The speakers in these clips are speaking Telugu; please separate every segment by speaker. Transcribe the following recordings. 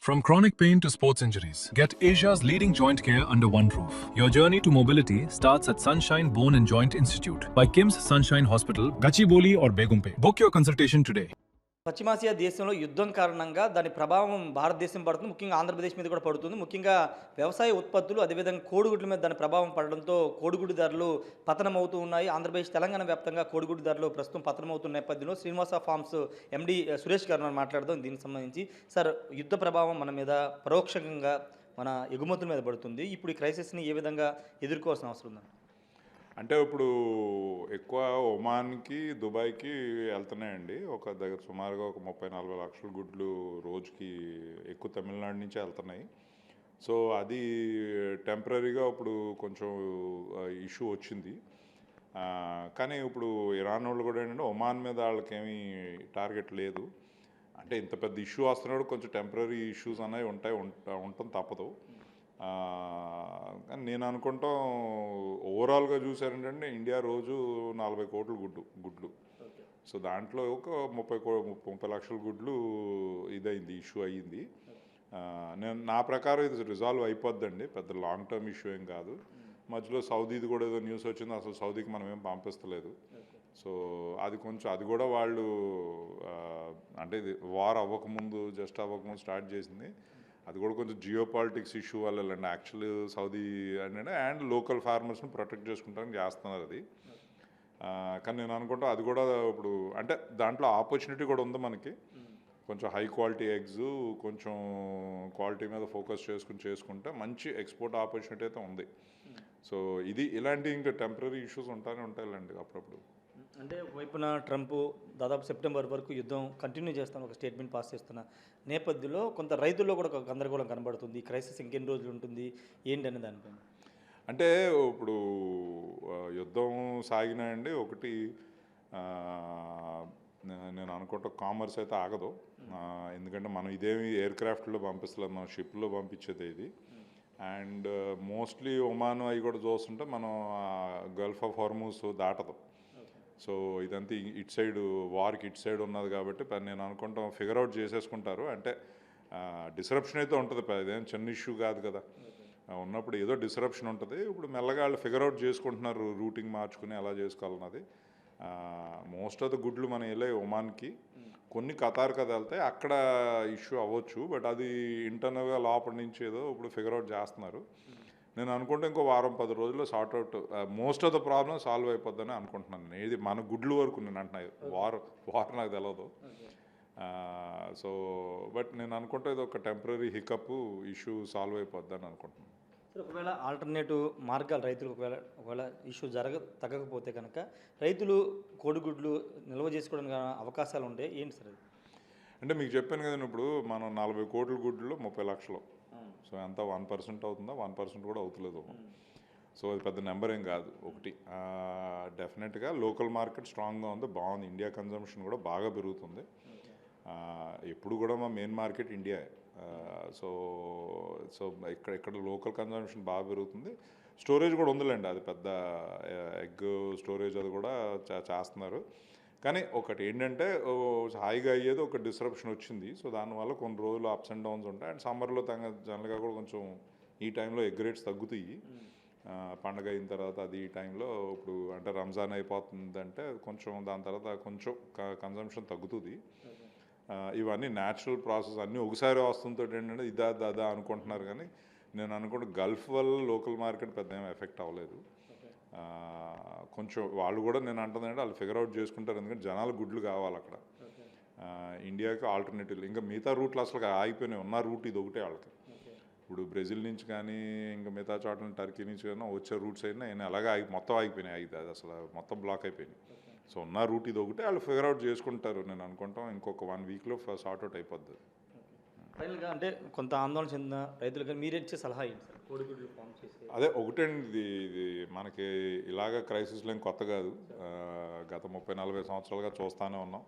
Speaker 1: From chronic pain to sports injuries, get Asia's leading joint care under one roof. Your journey to mobility starts at Sunshine Bone and Joint Institute by Kim's Sunshine Hospital, Gachibowli or Begumpe. Book your consultation today.
Speaker 2: పశ్చిమాసియా దేశంలో యుద్ధం కారణంగా దాని ప్రభావం భారతదేశం పడుతుంది. ముఖ్యంగా ఆంధ్రప్రదేశ్ మీద కూడా పడుతుంది. ముఖ్యంగా వ్యవసాయ ఉత్పత్తులు, అదేవిధంగా కోడిగుడ్ల మీద దాని ప్రభావం పడడంతో కోడిగుడ్డు ధరలు పతనమవుతూ ఉన్నాయి. ఆంధ్రప్రదేశ్, తెలంగాణ వ్యాప్తంగా కోడిగుడ్డు ధరలు ప్రస్తుతం పతనమవుతున్న నేపథ్యంలో శ్రీనివాస ఫార్మ్స్ ఎండీ సురేష్ గారు మనం మాట్లాడదాం దీనికి సంబంధించి. సార్, యుద్ధ ప్రభావం మన మీద పరోక్షంగా మన ఎగుమతుల మీద పడుతుంది. ఇప్పుడు ఈ క్రైసిస్ని ఏ విధంగా ఎదుర్కోవాల్సిన అవసరం ఉందండి?
Speaker 3: అంటే ఇప్పుడు ఎక్కువ ఒమాన్కి, దుబాయ్కి వెళ్తున్నాయండి. ఒక దగ్గర సుమారుగా ఒక 30-40 లక్షల గుడ్లు రోజుకి ఎక్కువ తమిళనాడు నుంచే వెళ్తున్నాయి. సో అది టెంపరీగా ఇప్పుడు కొంచెం ఇష్యూ వచ్చింది. కానీ ఇప్పుడు ఇరాన్ వాళ్ళు కూడా ఏంటంటే ఒమాన్ మీద వాళ్ళకేమీ టార్గెట్ లేదు. అంటే ఇంత పెద్ద ఇష్యూ వస్తున్నప్పుడు కొంచెం టెంపరీ ఇష్యూస్ అనేవి ఉండటం తప్పదు. కానీ నేను అనుకుంటాం ఓవరాల్గా చూసారంటే ఇండియా రోజు 40 కోట్ల గుడ్లు. సో దాంట్లో ఒక 30 లక్షల గుడ్లు ఇదైంది, ఇష్యూ అయ్యింది. నా ప్రకారం ఇది రిజాల్వ్ అయిపోద్దండి, పెద్ద లాంగ్ టర్మ్ ఇష్యూ ఏం కాదు. మధ్యలో సౌదీది కూడా ఏదో న్యూస్ వచ్చింది, అసలు సౌదీకి మనం ఏం పంపిస్తలేదు. సో అది కూడా వాళ్ళు అంటే ఇది వార్ అవ్వకముందు స్టార్ట్ చేసింది. అది కూడా కొంచెం జియో పాలిటిక్స్ ఇష్యూ వల్ల యాక్చువల్ సౌదీ అండ్ లోకల్ ఫార్మర్స్ని ప్రొటెక్ట్ చేసుకుంటానికి చేస్తున్నారు అది. కానీ నేను అనుకుంటా అది కూడా ఇప్పుడు అంటే దాంట్లో ఆపర్చునిటీ కూడా ఉంది మనకి. కొంచెం హై క్వాలిటీ ఎగ్స్, కొంచెం క్వాలిటీ మీద ఫోకస్ చేసుకుంటే మంచి ఎక్స్పోర్ట్ ఆపర్చునిటీ అయితే ఉంది. సో ఇలాంటి ఇంకా టెంపరీ ఇష్యూస్ ఉంటాయిలేండి అప్పుడప్పుడు.
Speaker 2: అంటే ఒకవైపున ట్రంప్ దాదాపు సెప్టెంబర్ వరకు యుద్ధం కంటిన్యూ చేస్తాను ఒక స్టేట్మెంట్ పాస్ చేస్తున్న నేపథ్యంలో కొంత రైతుల్లో కూడా ఒక గందరగోళం కనబడుతుంది. క్రైసిస్ ఇంకెన్ని రోజులు ఉంటుంది ఏంటనే దానిపైన
Speaker 3: అంటే ఇప్పుడు యుద్ధం సాగినాయండి. ఒకటి నేను అనుకుంటా కామర్స్ అయితే ఆగదు. ఎందుకంటే మనం ఇదేమి ఎయిర్ క్రాఫ్ట్లో పంపిస్తలేదు, మనం షిప్లో పంపించేది ఇది. అండ్ మోస్ట్లీ ఒమాన్ అవి కూడా చూస్తుంటే మనం గల్ఫ్ ఆఫ్ హార్మూజ్ దాటదు. సో ఇదంతా ఇటు సైడ్ ఉన్నది కాబట్టి నేను అనుకుంటాం ఫిగర్ అవుట్ చేసేసుకుంటారు. అంటే డిస్రప్షన్ అయితే ఉంటుంది, అదేం చిన్న ఇష్యూ కాదు కదా. ఉన్నప్పుడు ఏదో డిస్రప్షన్ ఉంటుంది. ఇప్పుడు మెల్లగా వాళ్ళు ఫిగర్ అవుట్ చేసుకుంటున్నారు, రూటింగ్ మార్చుకుని ఎలా చేసుకోవాలన్నది. మోస్ట్ ఆఫ్ ద గుడ్లు మనం వెళ్ళే ఒమాన్కి, కొన్ని ఖతార్కి వెళ్తాయి, అక్కడ ఇష్యూ అవ్వచ్చు. బట్ అది ఇంటర్నల్గా లోపల నుంచి ఏదో ఇప్పుడు ఫిగర్ అవుట్ చేస్తున్నారు. నేను అనుకుంటే ఇంకో 10 రోజుల్లో sort out most of the problem solve అయిపోద్దని అనుకుంటున్నాను నేను. ఇది మన గుడ్లు వరకు నేను అంటున్నాను, వార్ నాకు తెలియదు. సో బట్ నేను అనుకుంటే ఇది ఒక టెంపరీ హికప్ ఇష్యూ సాల్వ్ అయిపోద్దని అనుకుంటున్నాను.
Speaker 2: ఒకవేళ ఆల్టర్నేటివ్ మార్గాలు రైతులు ఒకవేళ ఇష్యూ తగ్గకపోతే కనుక రైతులు కోడిగుడ్లు నిల్వ చేసుకోవడానికి అవకాశాలు ఉంటాయి ఏంటి సార్?
Speaker 3: అంటే మీకు చెప్పాను కదండి, ఇప్పుడు మనం 40 కోట్ల గుడ్లు 30 లక్షలు. సో ఎంత 1% అవుతుందా? 1% కూడా అవుతలేదు. సో అది పెద్ద నెంబర్ ఏం కాదు. ఒకటి డెఫినెట్గా లోకల్ మార్కెట్ స్ట్రాంగ్గా ఉంది, బాగుంది. ఇండియా కన్జంప్షన్ కూడా బాగా పెరుగుతుంది. ఎప్పుడు కూడా మా మెయిన్ మార్కెట్ ఇండియా. సో ఇక్కడ లోకల్ కన్జంప్షన్ బాగా పెరుగుతుంది. స్టోరేజ్ కూడా ఉందిలేండి, అది పెద్ద ఎగ్ స్టోరేజ్ అది కూడా చేస్తున్నారు. కానీ ఒకటి ఏంటంటే హాయిగా అయ్యేది ఒక డిస్రప్షన్ వచ్చింది. సో దానివల్ల కొన్ని రోజులు అప్స్ అండ్ డౌన్స్ ఉంటాయి. అండ్ సమ్మర్లో జనరల్గా కూడా కొంచెం ఈ టైంలో ఎగ్ రేట్స్ తగ్గుతాయి. పండగ అయిన తర్వాత అది ఈ టైంలో ఇప్పుడు అంటే రంజాన్ అయిపోతుందంటే కొంచెం దాని తర్వాత కొంచెం కన్జంప్షన్ తగ్గుతుంది. ఇవన్నీ న్యాచురల్ ప్రాసెస్, అన్నీ ఒకసారి వస్తుందో ఏంటంటే ఇదా అనుకుంటున్నారు. కానీ నేను అనుకుంటే గల్ఫ్ వల్ల లోకల్ మార్కెట్ పెద్ద ఏం ఎఫెక్ట్ అవ్వలేదు. కొంచెం వాళ్ళు కూడా నేను అంటుందంటే వాళ్ళు ఫిగర్ అవుట్ చేసుకుంటారు, ఎందుకంటే జనాలు గుడ్లు కావాలి అక్కడ. ఇండియాకి ఆల్టర్నేటివ్ ఇంకా మిగతా రూట్లు అసలు ఆగిపోయినాయి. ఉన్న రూట్ ఇది ఒకటే వాళ్ళకి. ఇప్పుడు బ్రెజిల్ నుంచి కానీ ఇంకా మిగతా చోట్ల టర్కీ నుంచి కానీ వచ్చే రూట్స్ అయినా అలాగే మొత్తం ఆగిపోయినాయి. అది అసలు మొత్తం బ్లాక్ అయిపోయినాయి. సో ఉన్న రూట్ ఇది ఒకటే, వాళ్ళు ఫిగర్ అవుట్ చేసుకుంటారు. నేను అనుకుంటాం ఇంకొక 1 వీక్లో సార్ట్అవుట్ అయిపోద్ది.
Speaker 2: ఫైనల్గా అంటే కొంత ఆందోళన చెందిన రైతులుగా మీరు ఇచ్చే సలహా ఏంటి సార్? కోడిగుడ్లు ఫామ్ చేసి
Speaker 3: అదే ఒకటండి, ఇది మనకి ఇలాగ క్రైసిస్లో ఏం కొత్త కాదు. గత 30-40 సంవత్సరాలుగా చూస్తూనే ఉన్నాం.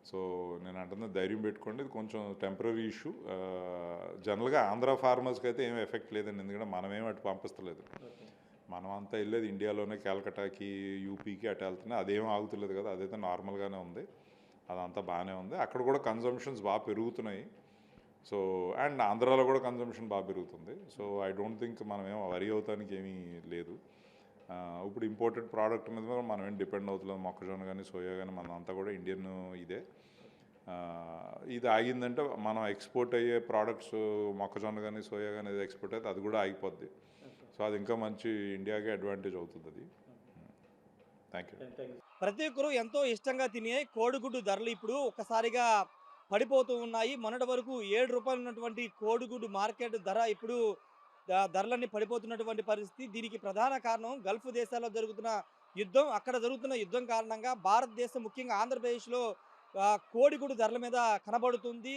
Speaker 3: సో నేను అంటున్నా ధైర్యం పెట్టుకోండి, ఇది కొంచెం టెంపరీ ఇష్యూ. జనరల్గా ఆంధ్ర ఫార్మర్స్కి అయితే ఏం ఎఫెక్ట్ లేదండి, ఎందుకంటే మనమేం అటు పంపిస్తలేదు. మనం అంతా వెళ్ళేది ఇండియాలోనే, క్యాల్కటాకి, యూపీకి అటు వెళ్తున్నాయి. అదేం ఆగుతులేదు కదా, అదైతే నార్మల్గానే ఉంది, అదంతా బాగానే ఉంది. అక్కడ కూడా కన్జంప్షన్స్ బాగా పెరుగుతున్నాయి. సో అండ్ ఆంధ్రాలో కూడా కన్జంప్షన్ బాగా పెరుగుతుంది. సో ఐ డోంట్ థింక్ మనం ఏమో వరి అవుతానికి ఏమీ లేదు. ఇప్పుడు ఇంపోర్టెడ్ ప్రోడక్ట్ మీద కూడా మనం ఏం డిపెండ్ అవుతున్నాం. మొక్కజొన్న కానీ సోయా కానీ మనం అంతా కూడా ఇండియన్ ఇదే. ఇది ఆగిందంటే మనం ఎక్స్పోర్ట్ అయ్యే ప్రోడక్ట్స్ మొక్కజొన్న కానీ సోయా కానీ ఏది ఎక్స్పోర్ట్ అయితే అది కూడా ఆగిపోద్ది. సో అది ఇంకా మంచి ఇండియాకి అడ్వాంటేజ్ అవుతుంది అది. Thank you.
Speaker 2: ప్రతి ఒక్కరు ఎంతో ఇష్టంగా తినే కోడిగుడ్డు ధరలు ఇప్పుడు ఒక్కసారిగా పడిపోతూ ఉన్నాయి. మొన్నటి వరకు రూ. 7 ఉన్నటువంటి కోడిగుడ్డు మార్కెట్ ధర ఇప్పుడు ధరలన్నీ పడిపోతున్నటువంటి పరిస్థితి. దీనికి ప్రధాన కారణం గల్ఫ్ దేశాల్లో జరుగుతున్న యుద్ధం. అక్కడ జరుగుతున్న యుద్ధం కారణంగా భారతదేశం ముఖ్యంగా ఆంధ్రప్రదేశ్‌లో కోడిగుడ్డు ధరల మీద కనబడుతుంది.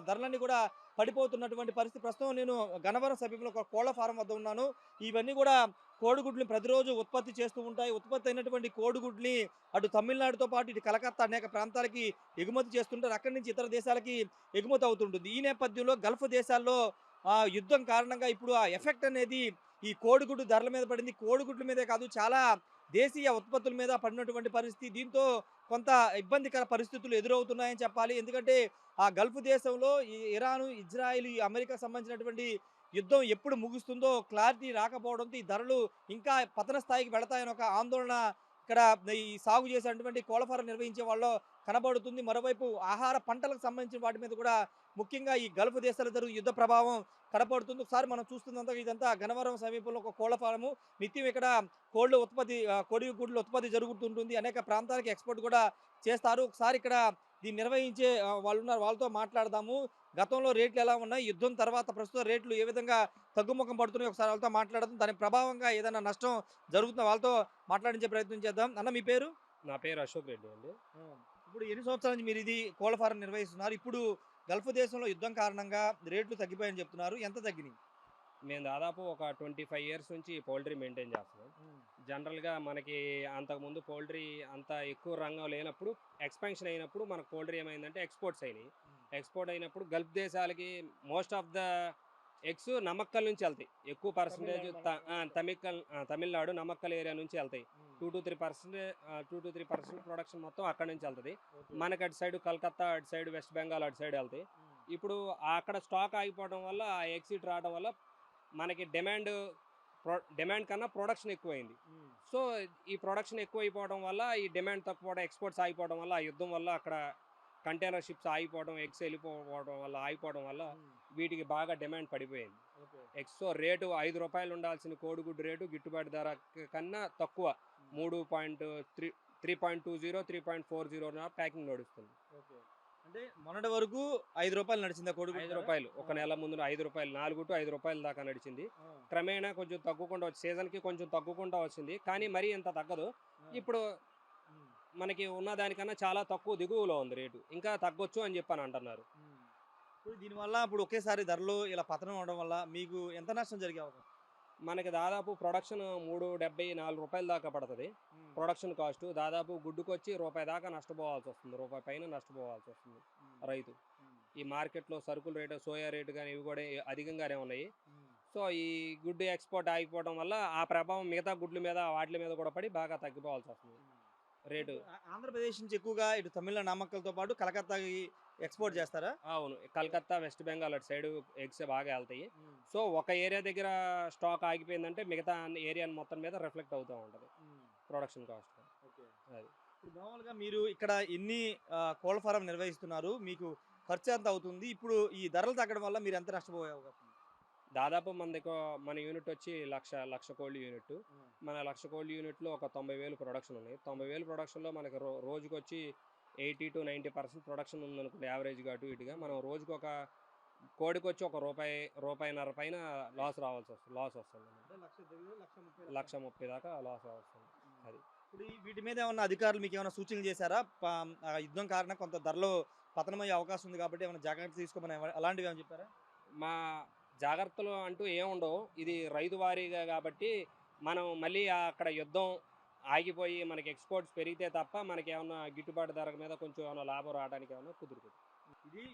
Speaker 2: ధరలన్నీ కూడా పడిపోతున్నటువంటి పరిస్థితి. ప్రస్తుతం నేను గన్నవరం సమీపంలో ఒక కోళ్ల ఫారం వద్ద ఉన్నాను. ఇవన్నీ కూడా కోడిగుడ్లని ప్రతిరోజు ఉత్పత్తి చేస్తూ ఉంటాయి. ఉత్పత్తి అయినటువంటి కోడిగుడ్లని అటు తమిళనాడుతో పాటు ఇటు కలకత్తా అనేక ప్రాంతాలకి ఎగుమతి చేస్తుంటారు. అక్కడి నుంచి ఇతర దేశాలకి ఎగుమతి అవుతుంటుంది. ఈ నేపథ్యంలో గల్ఫ్ దేశాల్లో యుద్ధం కారణంగా ఇప్పుడు ఆ ఎఫెక్ట్ అనేది ఈ కోడిగుడ్డు ధరల మీద పడింది. కోడిగుడ్ల మీదే కాదు చాలా దేశీయ ఉత్పత్తుల మీద పడినటువంటి పరిస్థితి. దీంతో కొంత ఇబ్బందికర పరిస్థితులు ఎదురవుతున్నాయని చెప్పాలి. ఎందుకంటే ఆ గల్ఫ్ దేశంలో ఈ ఇరాను, ఇజ్రాయిల్, ఈ అమెరికా సంబంధించినటువంటి యుద్ధం ఎప్పుడు ముగుస్తుందో క్లారిటీ రాకపోవడంతో ఈ ధరలు ఇంకా పతన స్థాయికి వెళతాయని ఒక ఆందోళన ఇక్కడ ఈ సాగు చేసేటువంటి కోళ్ల ఫారం నిర్వహించే వాళ్ళు కనబడుతుంది. మరోవైపు ఆహార పంటలకు సంబంధించిన వాటి మీద కూడా ముఖ్యంగా ఈ గల్ఫ్ దేశాల జరుగు యుద్ధ ప్రభావం కనపడుతుంది. ఒకసారి మనం చూస్తున్నంత ఇదంతా గన్నవరం సమీపంలో ఒక కోళ్ల ఫారము. నిత్యం ఇక్కడ కోళ్ళు ఉత్పత్తి కోడి గుడ్ల ఉత్పత్తి జరుగుతుంటుంది. అనేక ప్రాంతాలకు ఎక్స్‌పోర్ట్ కూడా చేస్తారు. ఒకసారి ఇక్కడ దీన్ని నిర్వహించే వాళ్ళున్నారు. వాళ్ళతో మాట్లాడదాము. గతంలో రేట్లు ఎలా ఉన్నాయి? యుద్ధం తర్వాత ప్రస్తుతం రేట్లు ఏ విధంగా తగ్గుముఖం పడుతున్నాయి? ఒకసారి వాళ్ళతో మాట్లాడదాం. దాని ప్రభావంగా ఏదైనా నష్టం జరుగుతుందా? వాళ్ళతో మాట్లాడించే ప్రయత్నం చేద్దాం. అన్న మీ పేరు?
Speaker 4: నా పేరు అశోక్ రెడ్డి అండి.
Speaker 2: ఇప్పుడు ఎన్ని సంవత్సరాల నుంచి మీరు ఇది కోళ్ల ఫారం నిర్వహిస్తున్నారు? ఇప్పుడు గల్ఫ్ దేశంలో యుద్ధం కారణంగా రేట్లు తగ్గిపోయాయని చెప్తున్నారు. ఎంత తగ్గినాయి?
Speaker 4: మేము దాదాపు ఒక 25 ఇయర్స్ నుంచి పౌల్ట్రీ మెయింటైన్ చేస్తున్నాం. జనరల్‌గా మనకి అంతకుముందు పౌల్ట్రీ అంత ఎక్కువ రంగం లేనప్పుడు ఎక్స్‌పాన్షన్ అయినప్పుడు మనకు పౌల్ట్రీ ఏమైందంటే ఎక్స్‌పోర్ట్స్ అయినాయి. ఎక్స్‌పోర్ట్ అయినప్పుడు గల్ఫ్ దేశాలకి most of the eggs Namakkal నుంచి వెళ్తాయి. ఎక్కువ పర్సెంటేజ్ తమిళనాడు నమక్కల్ ఏరియా నుంచి వెళ్తాయి. 2-3% ప్రొడక్షన్ మొత్తం అక్కడ నుంచి వెళ్తుంది. మనకి అటు సైడ్ కలకత్తా, అటు సైడ్ వెస్ట్ బెంగాల్ అటు సైడ్ వెళ్తాయి. ఇప్పుడు అక్కడ స్టాక్ ఆగిపోవడం వల్ల ఆ ఎగ్స్ ఇటు రావడం వల్ల మనకి డిమాండ్ కన్నా ప్రొడక్షన్ ఎక్కువైంది. సో ఈ ప్రొడక్షన్ ఎక్కువైపోవడం వల్ల ఈ డిమాండ్ తక్కువడం, ఎక్స్పోర్ట్స్ ఆగిపోవడం వల్ల, ఆ యుద్ధం వల్ల అక్కడ కంటైనర్ షిప్స్ ఆగిపోవడం, ఎగ్స్ వెళ్ళిపోవడం వల్ల ఆగిపోవడం వల్ల వీటికి బాగా డిమాండ్ పడిపోయింది. ఎగ్స్ రేటు రూ. 5 ఉండాల్సిన కోడిగుడ్డు రేటు గిట్టుబాటు ధర కన్నా తక్కువ 3.20, 3.40 ప్యాకింగ్ నడుస్తుంది.
Speaker 2: అంటే మొన్నటి వరకు రూ. 5 నడిచిందా కోడిగుడ్డు?
Speaker 4: రూ. 5 ఒక నెల ముందు రూ. 5 4 టు రూ. 5 దాకా నడిచింది. క్రమేణా కొంచెం తగ్గుకుంటూ సీజన్కి కొంచెం తగ్గుకుంటూ వచ్చింది. కానీ మరీ ఇంత తగ్గదు. ఇప్పుడు మనకి ఉన్న దానికన్నా చాలా తక్కువ దిగువలో ఉంది రేటు. ఇంకా తగ్గొచ్చు అని చెప్పని అంటున్నారు.
Speaker 2: ఇప్పుడు దీనివల్ల ఇప్పుడు ఒకేసారి ధరలు ఇలా పతనం అవడం వల్ల మీకు ఎంత నష్టం జరిగే అవకాశం?
Speaker 4: మనకి దాదాపు ప్రొడక్షన్ రూ. 3.74 దాకా పడుతుంది. ప్రొడక్షన్ కాస్ట్ దాదాపు గుడ్డుకొచ్చి రూపాయి దాకా నష్టపోవాల్సి వస్తుంది. రూపాయి పైన నష్టపోవాల్సి వస్తుంది రైతు. ఈ మార్కెట్లో సరుకుల రేటు, సోయా రేటు కానీ ఇవి కూడా అధికంగానే ఉన్నాయి. సో ఈ గుడ్డు ఎక్స్పోర్ట్ ఆగిపోవడం వల్ల ఆ ప్రభావం మిగతా గుడ్ల మీద వాటి మీద కూడా పడి బాగా తగ్గిపోవాల్సి వస్తుంది రేటు.
Speaker 2: ఆంధ్రప్రదేశ్ నుంచి ఎక్కువగా ఇటు తమిళనాడు నామక్కలతో పాటు కలకత్తాకి ఎక్స్‌పోర్ట్ చేస్తారా?
Speaker 4: అవును, కలకత్తా, వెస్ట్ బెంగాల్ అటు సైడ్ ఎగ్స్ బాగా వెళ్తాయి. సో ఒక ఏరియా దగ్గర స్టాక్ ఆగిపోయిందంటే మిగతా ఏరియా మొత్తం మీద రిఫ్లెక్ట్ అవుతూ ఉంటుంది ప్రొడక్షన్ కాస్ట్. అది
Speaker 2: ఇప్పుడు మామూలుగా మీరు ఇక్కడ ఎన్ని కోళ్ల ఫారం నిర్వహిస్తున్నారు? మీకు ఖర్చు ఎంత అవుతుంది? ఇప్పుడు ఈ ధరలు తగ్గడం వల్ల మీరు ఎంత నష్టపోయే అవకాశం ఉంది?
Speaker 4: దాదాపు మన యూనిట్ వచ్చి లక్ష కోళ్ళ యూనిట్. మన 1,00,000 కోళ్ళ యూనిట్లో ఒక 90,000 ప్రొడక్షన్ ఉన్నాయి. 90,000 ప్రొడక్షన్లో మనకి రోజుకి వచ్చి 80-90% ప్రొడక్షన్ ఉందనుకోండి యావరేజ్గా అటు ఇటుగా. మనం రోజుకి ఒక కోడికి వచ్చి ఒక రూపాయిన్నర పైన లాస్ వస్తుంది. 1,30,000 దాకా లాస్ వస్తుంది. అది
Speaker 2: ఇప్పుడు వీటి మీద ఏమన్నా అధికారులు మీకు ఏమైనా సూచనలు చేశారా? యుద్ధం కారణంగా కొంత ధరలో పతనమయ్యే అవకాశం ఉంది కాబట్టి ఏమైనా జాగ్రత్తలు తీసుకోమని అలాంటివి ఏమైనా చెప్పారా?
Speaker 4: మా జాగ్రత్తలు అంటూ ఏముండవు. ఇది రైతు వారీగా కాబట్టి మనం మళ్ళీ అక్కడ యుద్ధం ఆగిపోయి మనకి ఎక్స్పోర్ట్స్ పెరిగితే తప్ప మనకి ఏమన్నా గిట్టుబాటు ధర మీద కొంచెం ఏమైనా లాభం రావడానికి ఏమైనా కుదురుతుంది.
Speaker 2: ఇది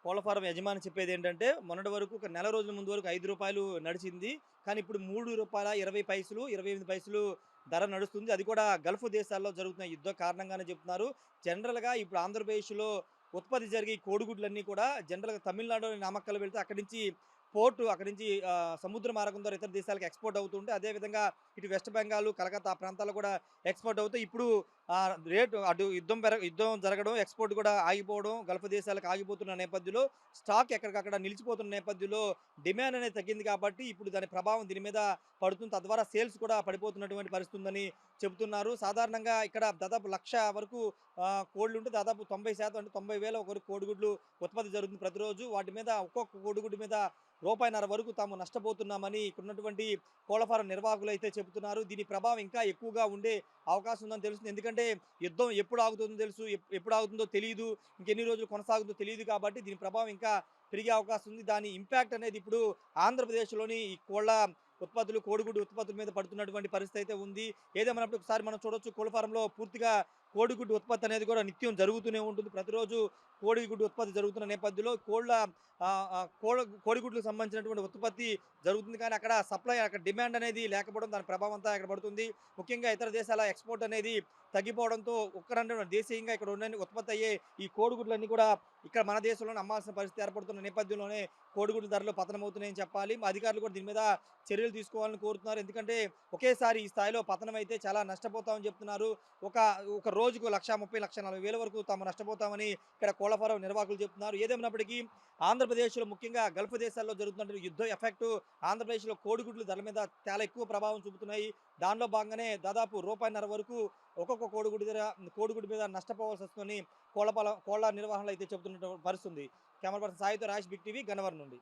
Speaker 2: కోళ్ల ఫారం యజమాని చెప్పేది ఏంటంటే మొన్నటి వరకు ఒక నెల రోజుల ముందు వరకు రూ. 5 నడిచింది. కానీ ఇప్పుడు రూ. 3.20, ధర నడుస్తుంది. అది కూడా గల్ఫ్ దేశాల్లో జరుగుతున్న యుద్ధం కారణంగానే చెప్తున్నారు. జనరల్గా ఇప్పుడు ఆంధ్రప్రదేశ్లో ఉత్పత్తి జరిగే ఈ కోడిగుడ్లన్నీ కూడా జనరల్‌గా తమిళనాడులోని నామక్కల్ వెళ్తే అక్కడి నుంచి పోర్టు అక్కడి నుంచి సముద్ర మార్గం ద్వారా ఇతర దేశాలకు ఎక్స్‌పోర్ట్ అవుతూ ఉంటే అదేవిధంగా ఇటు వెస్ట్ బెంగాల్, కలకత్తా ఆ ప్రాంతాల్లో కూడా ఎక్స్‌పోర్ట్ అవుతాయి. ఇప్పుడు రేటు అటు యుద్ధం జరగడం, ఎక్స్‌పోర్ట్ కూడా ఆగిపోవడం, గల్ఫ్ దేశాలకు ఆగిపోతున్న నేపథ్యంలో స్టాక్ ఎక్కడికక్కడ నిలిచిపోతున్న నేపథ్యంలో డిమాండ్ అనేది తగ్గింది కాబట్టి ఇప్పుడు దాని ప్రభావం దీని మీద పడుతుంది. తద్వారా సేల్స్ కూడా పడిపోతున్నటువంటి పరిస్థితి ఉందని చెబుతున్నారు. సాధారణంగా ఇక్కడ దాదాపు 1,00,000 వరకు కోళ్లుంటే దాదాపు 90% అంటే 90,000 వరకు కోడిగుడ్లు ఉత్పత్తి జరుగుతుంది ప్రతిరోజు. వాటి మీద ఒక్కొక్క కోడిగుడ్డు మీద రూపాయిన్నర వరకు తాము నష్టపోతున్నామని ఇక్కడున్నటువంటి కోళ్ల ఫారం నిర్వాహకులైతే చెబుతున్నారు. దీని ప్రభావం ఇంకా ఎక్కువగా ఉండే అవకాశం ఉందని తెలుస్తుంది. ఎందుకంటే యుద్ధం ఎప్పుడు ఆగుతుందో తెలుసు. ఎప్పుడు ఆగుతుందో తెలీదు. ఇంకెన్ని రోజులు కొనసాగుతుందో తెలీదు కాబట్టి దీని ప్రభావం ఇంకా పెరిగే అవకాశం ఉంది. దాని ఇంపాక్ట్ అనేది ఇప్పుడు ఆంధ్రప్రదేశ్‌లోని ఈ కోళ్ల ఉత్పత్తులు, కోడిగుడ్డు ఉత్పత్తుల మీద పడుతున్నటువంటి పరిస్థితి అయితే ఉంది. ఏదేమైనప్పుడు ఒకసారి మనం చూడొచ్చు కోళ్ల ఫారంలో పూర్తిగా కోడిగుడ్డు ఉత్పత్తి అనేది కూడా నిత్యం జరుగుతూనే ఉంటుంది. ప్రతిరోజు కోడిగుడ్డు ఉత్పత్తి జరుగుతున్న నేపథ్యంలో కోడిగుడ్లకు సంబంధించినటువంటి ఉత్పత్తి జరుగుతుంది. కానీ అక్కడ సప్లై అక్కడ డిమాండ్ అనేది లేకపోవడం దాని ప్రభావం అంతా ఇక్కడ పడుతుంది. ముఖ్యంగా ఇతర దేశాల ఎక్స్‌పోర్ట్ అనేది తగ్గిపోవడంతో దేశీయంగా ఇక్కడ ఉత్పత్తి అయ్యే ఈ కోడిగుడ్లన్నీ కూడా ఇక్కడ మన దేశంలోనే అమ్మాల్సిన పరిస్థితి ఏర్పడుతున్న నేపథ్యంలోనే కోడిగుడ్ల ధరలు పతనమవుతున్నాయని చెప్పాలి. అధికారులు కూడా దీని మీద చర్యలు తీసుకోవాలని కోరుతున్నారు. ఎందుకంటే ఒకేసారి ఈ స్థాయిలో పతనం అయితే చాలా నష్టపోతామని చెప్తున్నారు. ఒక ఒక రోజుకు 1,30,000, 1,40,000 వరకు తాము నష్టపోతామని ఇక్కడ కోళ్ల ఫారం నిర్వాహకులు చెప్తున్నారు. ఏదేమైనప్పటికీ ఆంధ్రప్రదేశ్‌లో ముఖ్యంగా గల్ఫ్ దేశాల్లో జరుగుతున్నటువంటి యుద్ధం ఎఫెక్టు ఆంధ్రప్రదేశ్‌లో కోడిగుడ్ల ధరల మీద చాలా ఎక్కువ ప్రభావం చూపుతున్నాయి. దానిలో భాగంగానే దాదాపు రూపాయిన్నర వరకు ఒక్కొక్క కోడిగుడ్డు మీద నష్టపోవాల్సి వస్తుందని కోళ్ల నిర్వహణలో అయితే చెబుతున్న పరిస్థితి ఉంది. కెమెరా పర్సన్ సాయితో రాజేష్, బిగ్ టీవీ, గన్నవరం నుండి.